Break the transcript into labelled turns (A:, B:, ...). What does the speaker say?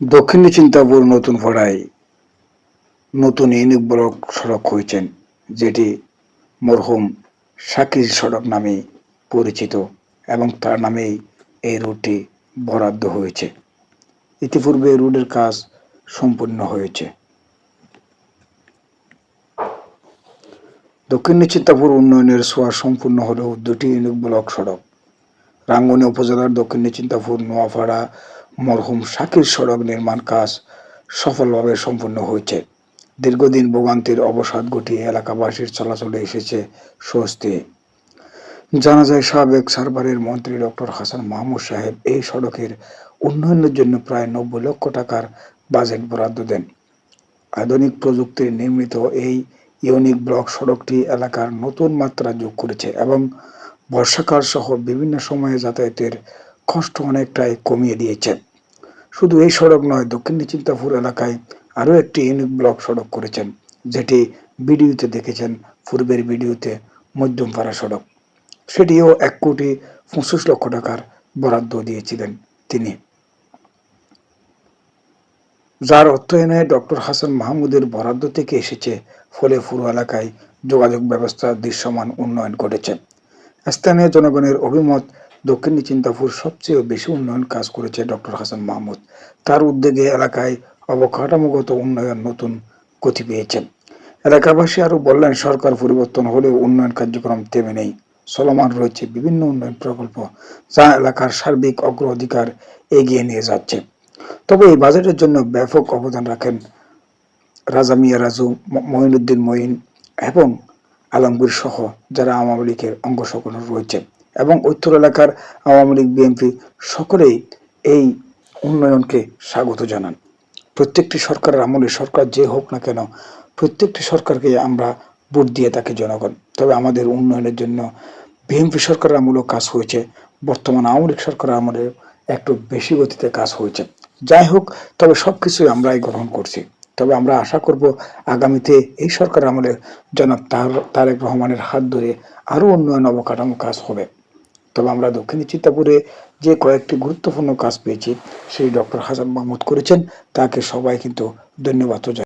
A: দক্ষিণী চিন্তাপুর নতুন পাড়ায় নতুন ইউনিক ব্লক সড়ক হয়েছেন, যেটি মরহুম শাকির সড়ক নামে পরিচিত এবং তার নামেই এই রুটটি বরাদ্দ হয়েছে। ইতিপূর্বে এই রুটের কাজ সম্পূর্ণ হয়েছে। দক্ষিণী চিন্তাপুর উন্নয়নের ছোঁয়া সম্পূর্ণ হলেও দুটি ইউনিক ব্লক সড়ক রাঙ্গুনি উপজেলার দক্ষিণী চিন্তাপুর নোয়াপাড়া মরহুম শাকির সড়ক নির্মাণ কাজ সফলভাবে সম্পন্ন হয়েছে। দীর্ঘদিন ভোগান্তির অবসাদ ঘটিয়ে এলাকাবাসীর চলাচলে এসেছে স্বস্তি। জানা যায়, সাবেক সার্ভারের মন্ত্রী ডক্টর হাসান মাহমুদ সাহেব এই সড়কের উন্নয়নের জন্য প্রায় ৯০ লক্ষ টাকার বাজেট বরাদ্দ দেন। আধুনিক প্রযুক্তির নির্মিত এই ইউনিক ব্লক সড়কটি এলাকার নতুন মাত্রা যোগ করেছে এবং বর্ষাকাল সহ বিভিন্ন সময়ে যাতায়াতের কষ্ট অনেকটাই কমিয়ে দিয়েছে। শুধু এই সড়ক নয়, দক্ষিণী চিন্তাপুর এলাকায় আরও একটি ইউনিক ব্লক সড়ক করেছেন, যেটি ভিডিওতে দেখেছেন। পূর্বের ভিডিওতে মধ্যমপাড়া সড়ক, সেটিও ১,২৫,০০,০০০ টাকার বরাদ্দ দিয়েছিলেন তিনি, যার অর্থায়নে ডক্টর হাসান মাহমুদের বরাদ্দ থেকে এসেছে। ফলে পুরো এলাকায় যোগাযোগ ব্যবস্থার দৃশ্যমান উন্নয়ন ঘটেছে। স্থানীয় জনগণের অভিমত, দক্ষিণী চিন্তাপুর সবচেয়ে বেশি উন্নয়ন কাজ করেছে ডক্টর হাসান মাহমুদ। তার উদ্যোগে এলাকায় অবকাঠামোগত উন্নয়ন নতুন গতি পেয়েছে। এলাকাবাসী আরও বললেন, সরকার পরিবর্তন হলেও উন্নয়ন কার্যক্রম থেমে নেই। চলমান রয়েছে বিভিন্ন উন্নয়ন প্রকল্প, যা এলাকার সার্বিক অগ্রাধিকার এগিয়ে নিয়ে যাচ্ছে। তবে এই বাজেটের জন্য ব্যাপক অবদান রাখেন রাজা মিয়া রাজু, মঈনুদ্দিন মঈন এবং আলমগীর সহ যারা আওয়ামী লীগের অঙ্গসংগঠন রয়েছে এবং উত্তর এলাকার আওয়ামী লীগ, বিএনপি সকলেই এই উন্নয়নকে স্বাগত জানান। প্রত্যেকটি সরকারের আমলে, সরকার যে হোক না কেন, প্রত্যেকটি সরকারকে আমরা ভোট দিয়ে থাকি জনগণ। তবে আমাদের উন্নয়নের জন্য বিএনপি সরকারের আমলেও কাজ হয়েছে, বর্তমান আওয়ামী লীগ সরকারের আমলে একটু বেশি গতিতে কাজ হয়েছে। যাই হোক, তবে সবকিছুই আমরাই গ্রহণ করছি। তবে আমরা আশা করব আগামীতে এই সরকার আমলে জনাব তারেক রহমানের হাত ধরে আরও উন্নয়ন অবকাঠামো কাজ হবে। তবে আমরা দক্ষিণী চিন্তাপুরে যে কয়েকটি গুরুত্বপূর্ণ কাজ পেয়েছি, সেই ডক্টর হাসান মাহমুদ করেছেন, তাকে সবাই কিন্তু ধন্যবাদ জানাই।